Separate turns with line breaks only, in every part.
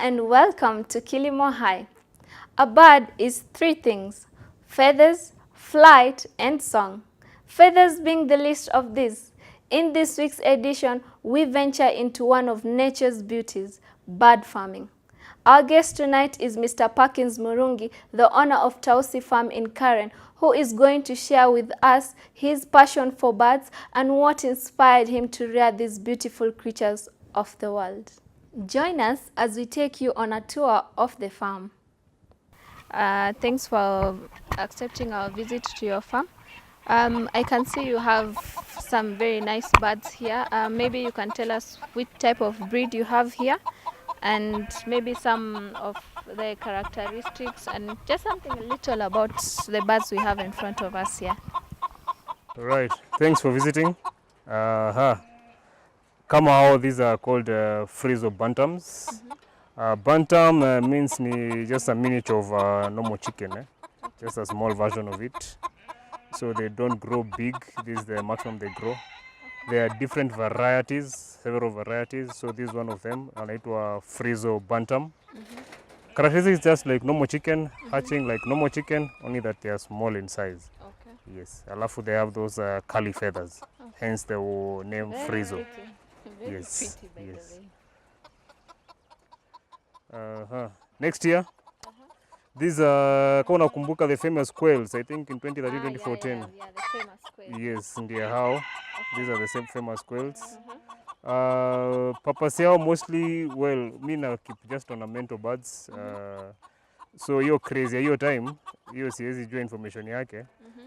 and welcome to KILIMO High. A bird is three things: feathers, flight, and song. Feathers being the least of these. In this week's edition, we venture into one of nature's beauties, bird farming. Our guest tonight is Mr. Perkins Murungi, the owner of Tausi Farm in Karen, who is going to share with us his passion for birds and what inspired him to rear these beautiful creatures of the world. Join us as we take you on a tour of the farm. Thanks for accepting our visit to your farm. I can see you have some very nice birds here. Maybe you can tell us which type of breed you have here, and maybe some of the characteristics and just something a little about the birds we have in front of us here.
All right, thanks for visiting. Kama hao, these are called Frizo bantams. Bantam means just a miniature of normal chicken, just a small version of it. So they don't grow big. This is the maximum they grow. There are different varieties, several varieties. So this is one of them, and it was Frizo bantam. Characteristics just like normal chicken, hatching like normal chicken, only that they are small in size.
Okay.
Yes, alafu they have those curly feathers, hence the name Frizo.
Very
Yes,
pretty, by
yes.
the way.
Next year, these kama unakumbuka the famous quails, I think in 2013, 2014.
Yeah, the famous quail.
Yes, ndio hao. These are the same famous quails. Purpose yao mostly, well, mi na keep just ornamental birds. So hiyo crazy ya hiyo time, hiyo siwezi jua information yake.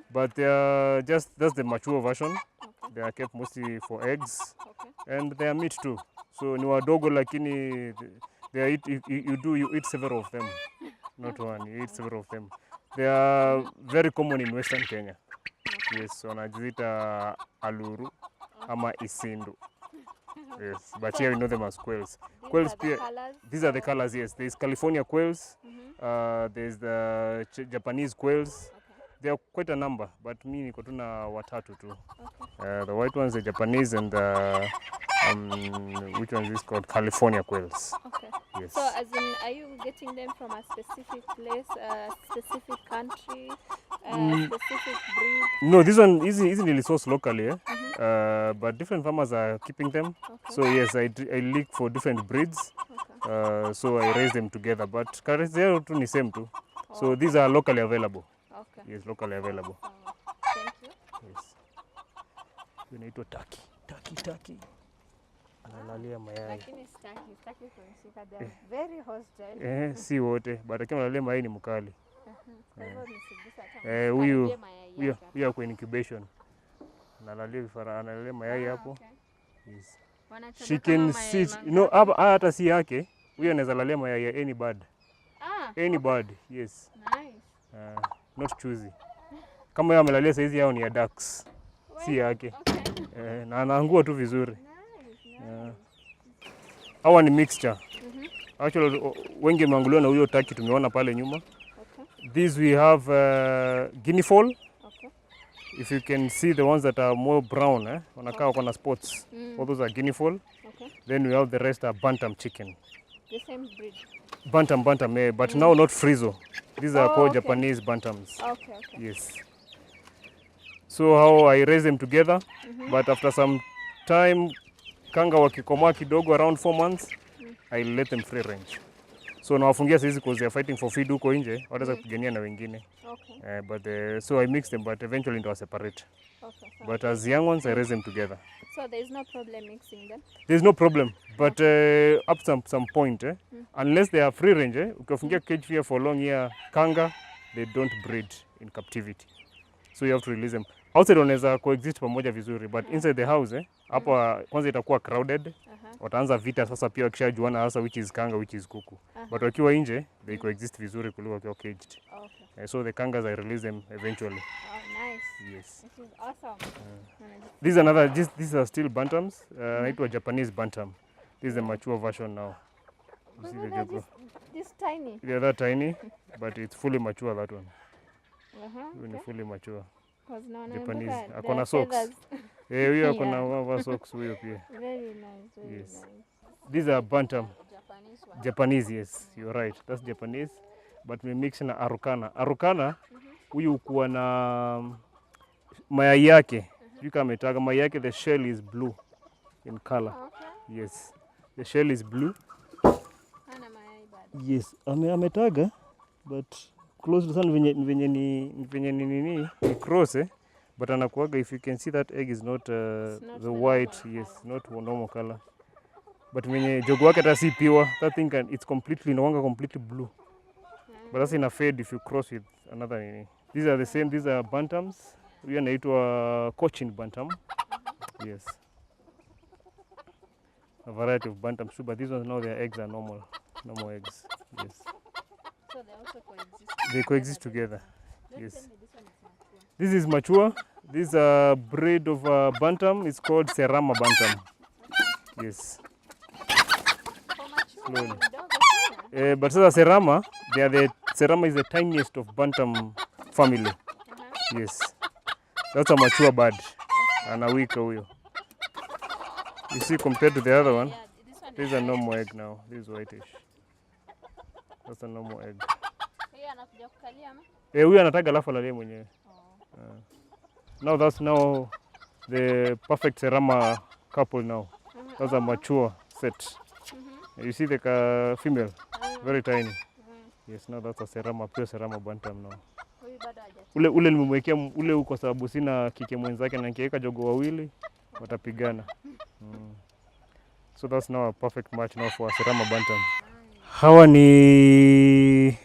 But they are just, that's the mature version.
Okay.
They are kept mostly for eggs.
Okay.
And they are meat too. So ni wadogo lakini they are you eat several of them. Not one, you eat several of them. They are very common in Western Kenya. Yes, wanajiita aluru ama isindu. Yes, but here we know them as quails. Quails, these are the colors, yes. There's California quails, there's the Japanese quails.
Okay.
There are quite a number, but mi niko tu na watatu tu. The white ones, the Japanese, and the, which one is this called? California quails.
Okay.
Yes.
So, as in, are you getting them from a specific place, a specific country, a specific breed?
No, this one isn't really sourced locally, but different farmers are keeping them.
Okay.
So yes, I look for different breeds.
Okay.
So I raise them together, but they are the same too. So these are locally available.
Okay.
Yes, locally available.
Thank you.
Yes. Inaitwa taki. Analalia mayai.
Lakini sitaki kunishika, they are very hostile.
Si wote, but akiwa analalia mayai ni mkali.
Kwa hivyo nisigusa hata
Huyu
mayai yake.
kwa incubation. Analalia mayai hapo.
Okay.
Yes.
Wanachota
She
kama
can
mayai
sit,
mangapi?
hata si yake. Huyu anaweza lalia mayai ya any bird. Any bird, yes.
Nice.
Not choosy. Kama yeye amelalia saizi yao ni ya ducks. Si yake.
Okay.
Na anaangua tu vizuri.
Nice.
Hawa ni mixture. Actually wengi wameanguliwa na huyo taki tumeona pale nyuma.
Okay.
These we have Guinea fowl.
Okay.
If you can see the ones that are more brown, wanakaa wako na spots. All those are Guinea fowl.
Okay.
Then we have the rest are Bantam chicken.
The same breed.
Bantam, but now not Frizo. These are called
okay.
Japanese bantams.
Okay.
Yes. So how I raise them together, but after some time, kanga wakikomaa kidogo around 4 months, I let them free range. So nawafungia saizi because they are fighting for feed huko nje, wataweza kupigania na wengine.
Okay.
But so I mix them, but eventually into a separate.
Okay.
But as young ones, I raise them together.
So there is no problem mixing them?
There's no problem, but up to some point, unless they are free range, ukiwafungia cage here for long year, kanga, they don't breed in captivity. So you have to release them. Outside wanaweza coexist pamoja vizuri, but inside the house, hapa kwanza itakuwa crowded. Wataanza vita sasa pia wakishajuana sasa which is kanga, which is kuku. But wakiwa nje, they coexist vizuri kuliko wakiwa caged.
Okay.
So the kangas, I release them eventually.
Oh, nice.
Yes.
This is awesome.
These are still bantams. Naitwa Japanese bantam. This is the mature version now. You see the jago.
This tiny?
They are that tiny, but it's fully mature, that one. When fully mature. Japanese. Akona socks. Huyo akona wava socks huyo pia.
Very nice.
Yes. These are bantam. Japanese, yes, you're right. That's Japanese, but we mix na Araucana. Araucana huyu kuwa na mayai yake. You kama metaga mayai yake, the shell is blue in color.
Okay.
Yes, the shell is blue.
Hana mayai bado.
Yes, ametaga, but close to sana venye ni cross but anakuaga, if you can see that egg is not, not the white, yes, not normal color. But venye jogo wake hata si pure, that thing it's completely completely blue. But that's in a fade if you cross with another nini. These are the same, these are bantams. Huyu anaitwa Cochin bantam. Yes. A variety of bantams too, but these ones now their eggs are normal eggs. Yes.
So they also coexist.
They coexist together. Yes. This is mature. This is a breed of bantam. It's called Serama bantam. Yes. Slowly. But so the Serama, Serama is the tiniest of bantam family. Yes. That's a mature bird. And a weak huyo. You see, compared to the other one, this is a normal egg now. This is whitish. That's a normal egg. Huyu anataka alafu alalie mwenyewe. Now that's the perfect Serama couple now. That's a mature set. You see the female, very tiny. Yes, now that's a Serama, pure Serama bantam now. Ule nimemwekea ule uko sababu sina kike mwenzake na nikiweka jogo wawili watapigana. So that's now a perfect match now for a Serama bantam. Hawa ni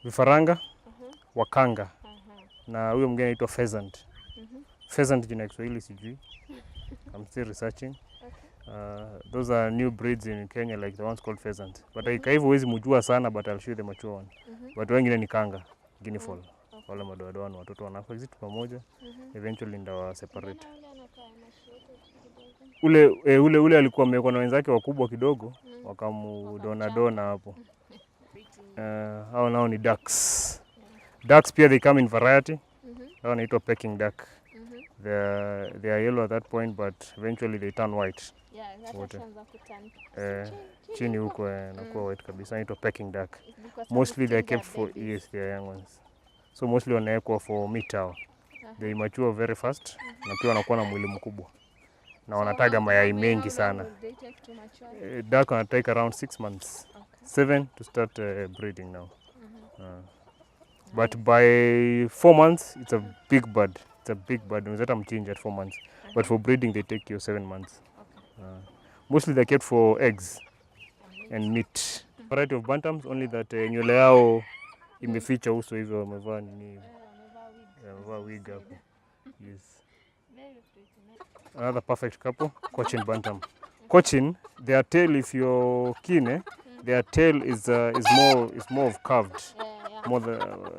vifaranga wakanga na huyo mwingine anaitwa pheasant. Pheasant jina Kiswahili sijui. I'm still researching. Those are new breeds in Kenya, like the ones called pheasant. But hivyo huwezi mjua sana, but I'll show you the mature one. But wengine ni kanga, Guinea fowl. Wale madoadoa ni watoto wanakoexist pamoja. Eventually ndawa separate. Ule alikuwa amekuwa na wenzake wakubwa kidogo, wakamudona hapo. Hao nao ni ducks. Ducks pia they come in variety. Hao naitwa Peking duck. They are yellow at that point, but eventually they turn white. Chini huko nakuwa white kabisa. Naitwa Peking duck. Mostly they are kept for, yes, they are young ones. So mostly wanawekwa for meat out. They mature very fast. Na pia wanakuwa na mwili mkubwa. Na wanataga mayai mengi sana. Duck wana take around 6 months. 7 to start breeding now. But by 4 months, it's a big bird. It's a big bird. Unaweza mchinja at 4 months. But for breeding, they take you 7 months. Mostly they're kept for eggs and meat. Variety of bantams, only that nywele yao imeficha uso hivyo wamevaa nini. Wamevaa wig hapo. Yes. Another perfect couple, Cochin bantam. Cochin, their tail, if you're keen, their tail is more of curved,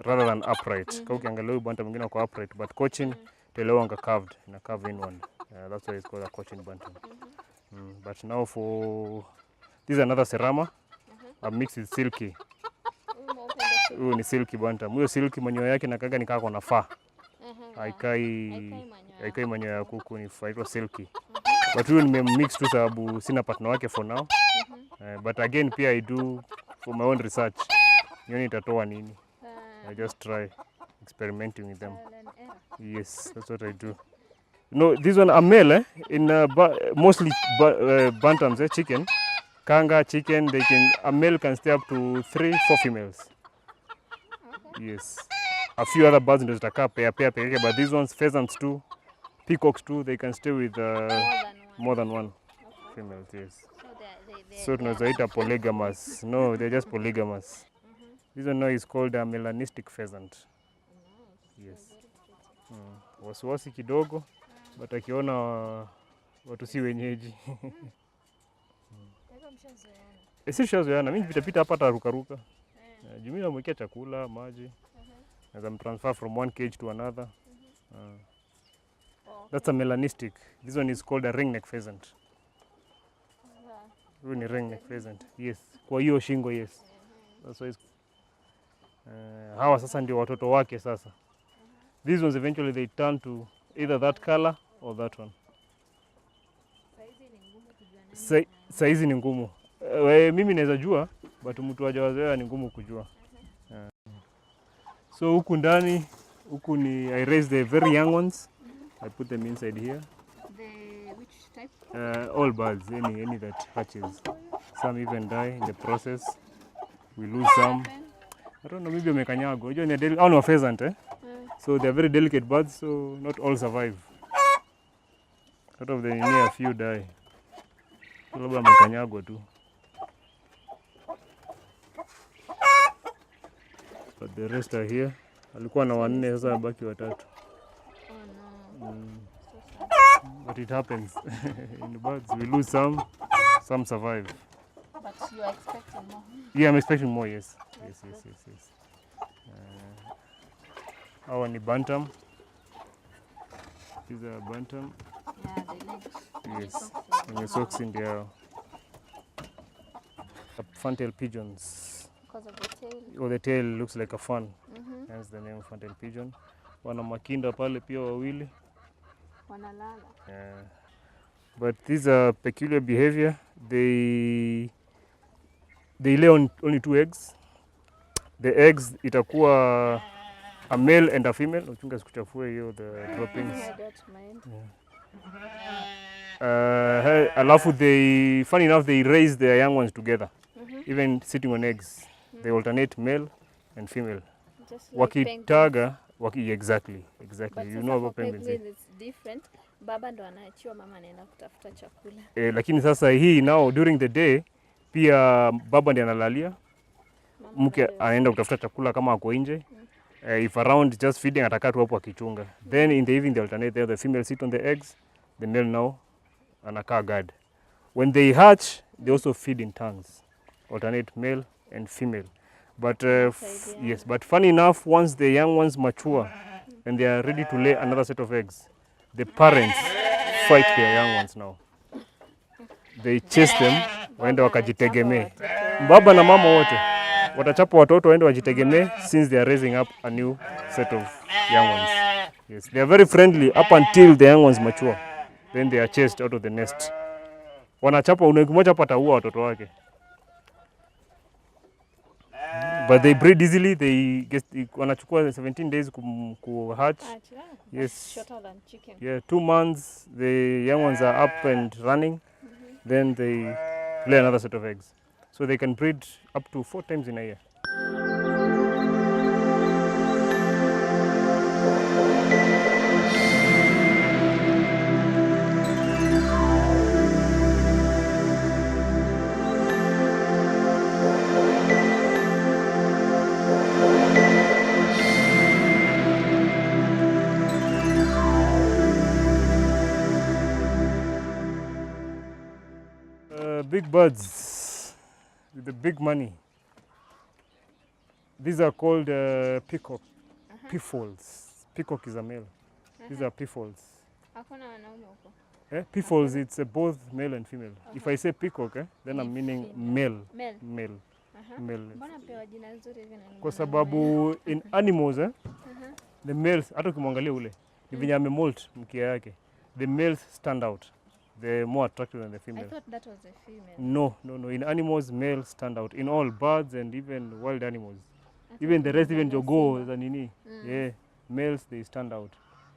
rather than upright. Kwa ukiangalia bantam mwingine wako upright, but Cochin tail wanga curved, na curve inward. That's why it's called a Cochin bantam. But now this is another Serama, a mix with silky. Huyu ni silky bantam. Huyo silky manyoya yake nakaga nikaa kona faa. Haikai manyoya ya kuku, ni faitwa silky. But huyu nimemix tu sababu sina partner wake for now. But again pia I do for my own research. Nione itatoa nini. I just try experimenting with them. Yes, that's what I do. No, this one a male in mostly bantams, chicken. Kanga chicken, a male can stay up to 3-4 females. Yes. A few other birds ndio zitakaa pair, but these ones, pheasants too, peacocks too, they can stay with more than one female. Yes. So tunazoita polygamous. No, they're just polygamous. This one now is called a melanistic pheasant. Yes. Wasiwasi kidogo, but akiona watu si wenyeji. Sisi shazoeana, mimi vitapita hapa tarukaruka. Jumia namwekea chakula, maji. As I'm transfer from one cage to another. That's a melanistic. This one is called a ringneck pheasant. Huyu ni ringneck pheasant. Yes. Kwa hiyo shingo, yes. That's why hawa sasa ndio watoto wake sasa. These ones eventually they turn to either that color or that one. Saizi ni ngumu. Mimi naweza jua but mtu hajawazoea ni ngumu kujua. So huku ndani, huku ni I raise the very young ones. I put them inside here.
Which type?
All birds, any that hatches. Some even die in the process. We lose some. I don't know, maybe wamekanyagwa. Unajua ni a pheasant, eh? So they are very delicate birds, so not all survive. Out of them, a few die. Labda wamekanyagwa tu. But the rest are here. Alikuwa na 4, sasa baki 3.
Oh no.
But it happens. In the birds, we lose some survive.
But you are expecting more?
Yeah, I'm expecting more, yes. Yes. Our ni Bantam. These are Bantam.
Yeah, they like.
Yes, and the socks in there. Fantail pigeons.
Because of the tail?
Oh, the tail looks like a fan. Hence the name fantail pigeon. Wana makinda pale pia wawili.
Wanalala.
Yeah. But these are peculiar behavior. They lay on only 2 eggs. The eggs itakuwa a male and a female. Uchunga sikuchafue hiyo the droppings.
I don't mind.
Alafu funny enough, they raise their young ones together. Even sitting on eggs. They alternate male and female.
Just like
Wakitaga, exactly.
But
You know about
penguins.
penguins.
It's different. Baba ndo anaachiwa, mama anaenda kutafuta chakula.
Lakini sasa hii now during the day pia baba ndiye analalia. Mke anaenda kutafuta chakula kama ako nje. If around just feeding atakaa tu hapo akichunga. Then in the evening they alternate there. The female sit on the eggs, the male now anakaa guard. When they hatch, they also feed in tongues. Alternate male and female. But yes, but funny enough, once the young ones mature and they are ready to lay another set of eggs, the parents fight their young ones now. They chase them, waende wakajitegemee. Baba na mama wote watachapa watoto waende wajitegemee since they are raising up a new set of young ones. Yes, they are very friendly up until the young ones mature. Then they are chased out of the nest. Wanachapa, unakimoja hapa ataua watoto wake. But they breed easily. They wanachukua 17 days ku hatch. Yes.
Shorter than chicken.
Yeah, 2 months the young ones are up and running. Then they lay another set of eggs. So they can breed up to 4 times in a year. Big birds with the big money. These are called peacock, peafowls. Peacock is a male. These are peafowls.
Hakuna wanaume huko.
Peafowls, it's both male and female. If I say peacock, then I'm meaning male. Male.
Mbona pewa jina nzuri hivi na?
Kwa sababu in animals, the males, hata ukimwangalia ule, ni venye amemolt mkia yake. The males stand out. They're more attractive than the female.
I thought that was a female.
No. In animals, males stand out. In all birds and even wild animals. Even the rest, even jogo, zanini. Yeah, males, they stand out.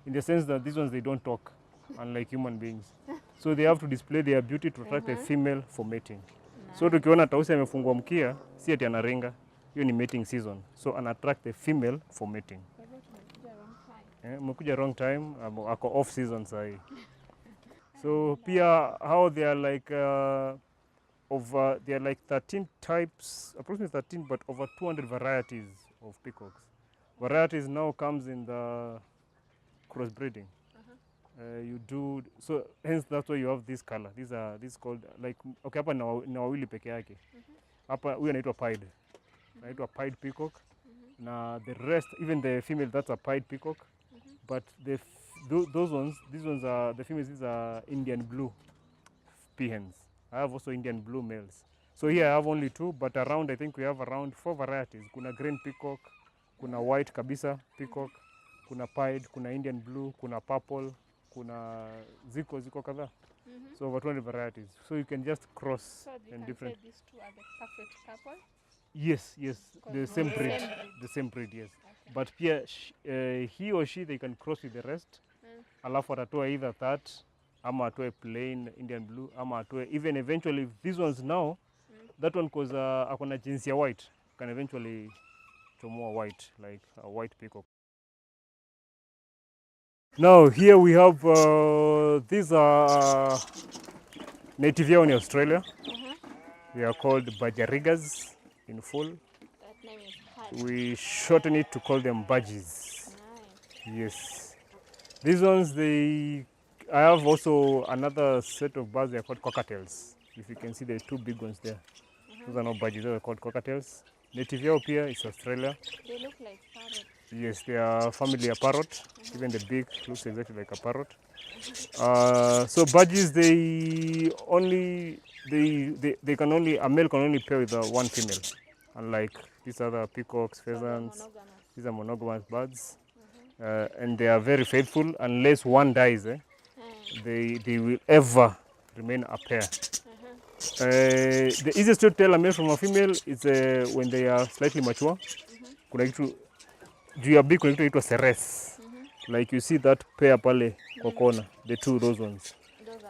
In the sense that these ones, they don't talk, unlike human beings. So they have to display their beauty to attract a female for mating. Nice. So tukiona tausi amefungwa mkia, si ati anaringa. Hiyo ni mating season. So an attract a female for mating. Umekuja wrong time, ako off season sahi. So pia how they are like they are like 13 types, approximately 13, but over 200 varieties of peacocks. Varieties now comes in the crossbreeding. You do so, hence that's why you have this color. This called like okay, hapa na wawili peke yake. Hapa huyu anaitwa pied. Anaitwa pied peacock. Na the rest, even the female, that's a pied peacock. But those ones, these ones are the females. These are Indian blue peahens. I have also Indian blue males. So here I have only 2, but around I think we have around 4 varieties. Kuna green peacock, kuna white kabisa peacock, kuna pied, kuna Indian blue, kuna purple, kuna ziko kadhaa. So over 20 varieties. So you can just cross and different.
So these two are the perfect couple?
Yes, the same breed. The same breed, yes.
Okay.
But pia he or she they can cross with the rest. Alafu atatoa either that ama atoe plain Indian blue ama atoe even eventually these ones now that one cause akona jinsi ya white can eventually chomoa white like a white peacock. Now here we have these are native here in Australia. They are called Budgies in full.
That name is hard.
We shorten it to call them Budgies.
Nice.
Yes. These ones, I have also another set of birds, they are called cockatiels. If you can see the two big ones there. Those are not budgies, those are called cockatiels. Native here up here is Australia.
They look like parrots.
Yes, they are family a parrot. Even the beak looks exactly like a parrot. So budgies, a male can only pair with one female. Unlike these other peacocks, pheasants, these are monogamous birds. And they are very faithful. Unless one dies, they will ever remain a pair. The easiest way to tell a male from a female is when they are slightly mature. Juu ya big kunaitwa seres. Like you see that pair pale kwa kona, the two, those ones.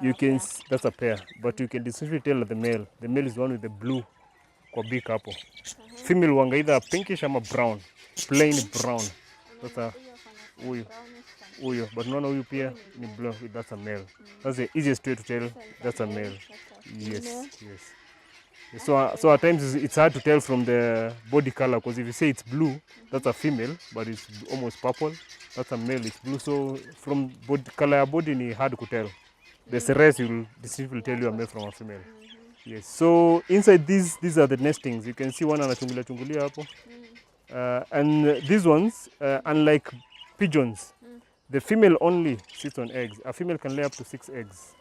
You can that's a pair, but you can distinctly tell the male. The male is the one with the blue kwa big hapo. Female wanga either pinkish ama brown, plain brown. That's a huyo, but unaona huyu pia ni blue, that's a male. That's the easiest way to tell that's a male. Yes. So at times it's hard to tell from the body color, because if you say it's blue, that's a female, but it's almost purple. That's a male, it's blue. So from body color body ni hard to tell. The rest will distinctly tell you a male from a female. Yes. So inside these are the nestings. You can see one anachungulia hapo. And these ones, unlike pigeons, the female only sits on eggs. A female can lay up to 6 eggs.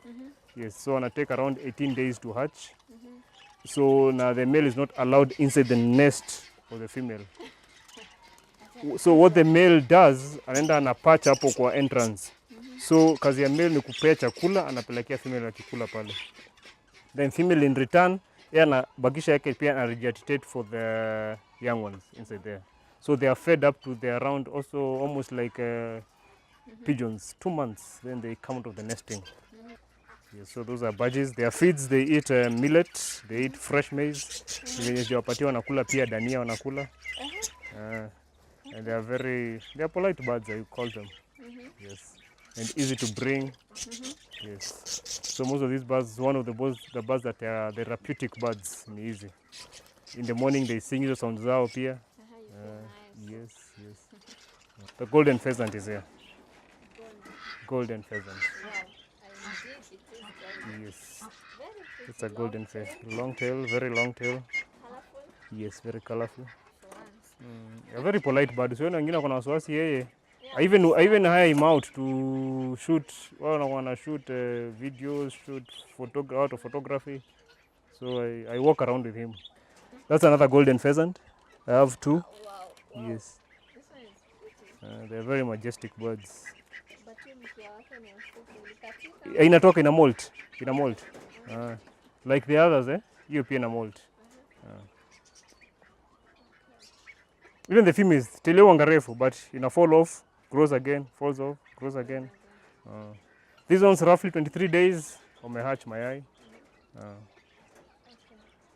Yes. So it'll take around 18 days to hatch. So now the male is not allowed inside the nest of the female. So what the male does, anaenda anapatch hapo kwa entrance. So kazi ya male ni kupea chakula, anapelekea female akikula pale. Then female in return, yeye anabakisha yake pia ana regurgitate for the young ones inside there. So they are fed up to the around also almost like pigeons, 2 months, then they come out of the nesting. Yes, so those are budgies. Their feeds, they eat millet, they eat fresh maize. Wenye ziwapatia wanakula pia dania wanakula. And they are polite birds, I call them. Yes, and easy to bring. Yes. So most of these birds, one of the birds that are the therapeutic birds, ni easy. In the morning they sing the sounds zao pia. Yes. The golden pheasant is here. Golden pheasant. Yes. It's a golden pheasant. Long tail, very long tail.
Colorful?
Yes, very colorful. A very polite bird. So wengine kuna wasiwasi yeye. I even hire him out to shoot. Wanna shoot videos, shoot out of photography. So I walk around with him. That's another golden pheasant. I have 2.
Wow.
Yes.
This one is beautiful.
They're very majestic birds.
But you mkiwa wake ni usiku.
Inatoka ina molt. Like the others, hiyo pia ina molt. Even the females, tail wanga refu, but ina fall off, grows again, falls off, grows again. These ones roughly 23 days wamehatch mayai.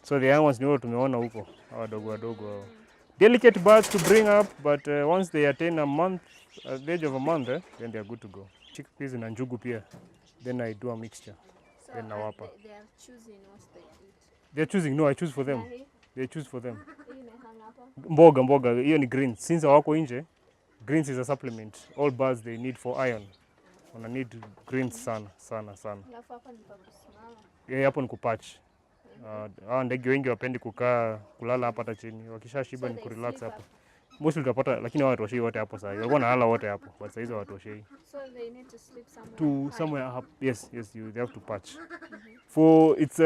So the young ones ni wao tumeona huko, wadogo. Delicate birds to bring up, but once they attain a month, at the age of a month, then they are good to go. Chickpeas na njugu pia, then I do a mixture.
So
then nawapa.
they are choosing what they eat.
They're choosing, no, I choose for them. They choose for them.
Hii imehang hapa.
Mboga, hiyo ni greens. Since hawako nje, greens is a supplement. All birds they need for iron. Wana need greens sana.
Alafu hapa ni pa kusimama.
Hapo ni kupatch. Hawa ndege wengi wapendi kulala hapa hata chini. Wakishashiba ni kurelax hapo. Mostly utapata, lakini hawatoshei wote hapo sasa. Walikuwa nalala wote hapo, but sasa hizo hawatoshei.
So they need to sleep somewhere.
To somewhere up. Yes, they have to patch. For it's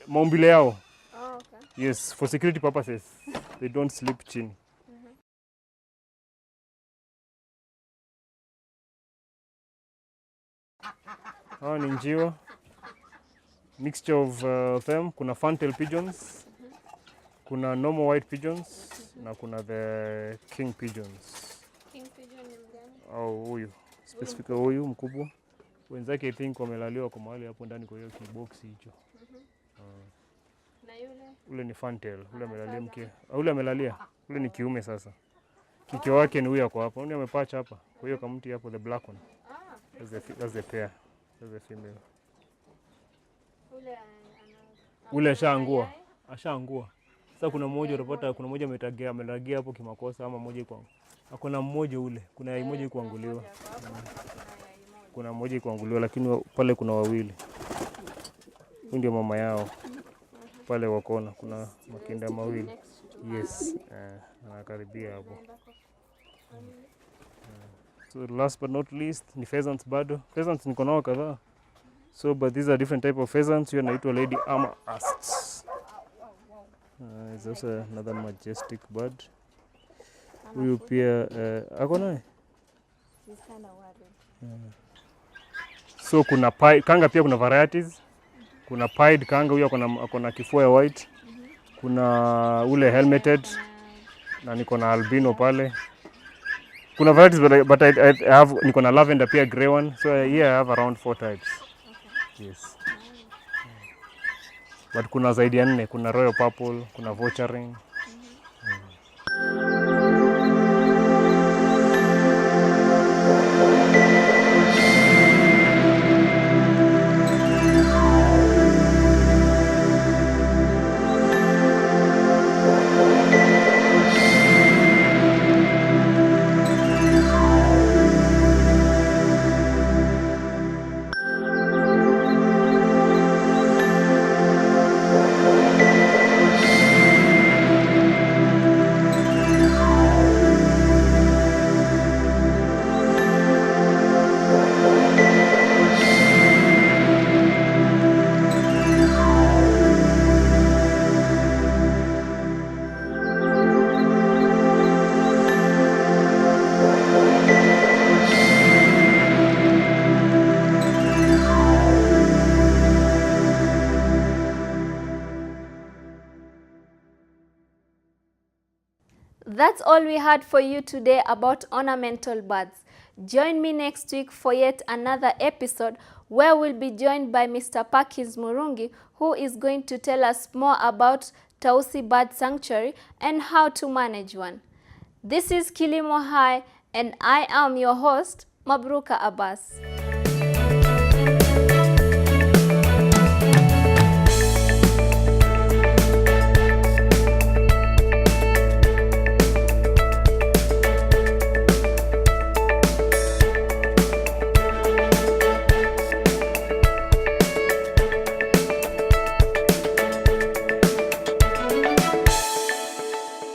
maumbile yao.
Oh, okay.
Yes, for security purposes. They don't sleep chini. Hawa ni njiwa. Mixture of them. Kuna fantail pigeons. Kuna normal white pigeons. Na kuna the king pigeons.
King pigeon ni mgani?
Au huyu. Specific huyu mkubwa. Wenzake I think wamelaliwa kwa mahali hapo ndani kwa hiyo kiboksi hicho.
Na yule?
Ule ni fantail. Ule amelalia mkia. Ule amelalia. Ule ni kiume sasa. Kike wake ni huyu hapo hapo. Ule amepacha hapa. Kwa hiyo kamti hapo the black one. That's the pair. That's the female. Ule ashaangua. Ashaangua. Sasa kuna mmoja utapata kuna mmoja amelagia hapo kimakosa ama mmoja iko. Hakuna mmoja ule. Kuna yai moja kuanguliwa. Kuna mmoja kuanguliwa lakini pale kuna wawili. Huyu ndio mama yao. Pale wakona kuna makinda mawili. Yes. Anakaribia hapo. So last but not least ni pheasants bado. Pheasants niko nao kadhaa. So but these are different type of pheasants. Hiyo inaitwa lady armor asts. It's also another majestic bird. Huyu pia ako naye. So kuna kanga pia kuna varieties. Kuna pied kanga huyu akona kifua ya white. Kuna ule helmeted na niko na albino pale. Kuna varieties but I have niko na lavender pia grey one. So here I have around 4 types. Okay. Yes. But kuna zaidi ya 4, kuna royal purple, kuna vulturing.
That's all we had for you today about ornamental birds. Join me next week for yet another episode where we'll be joined by Mr. Pakis Murungi, who is going to tell us more about Tausi Bird Sanctuary and how to manage one. This is KILIMO High and I am your host, Mabruka Abbas.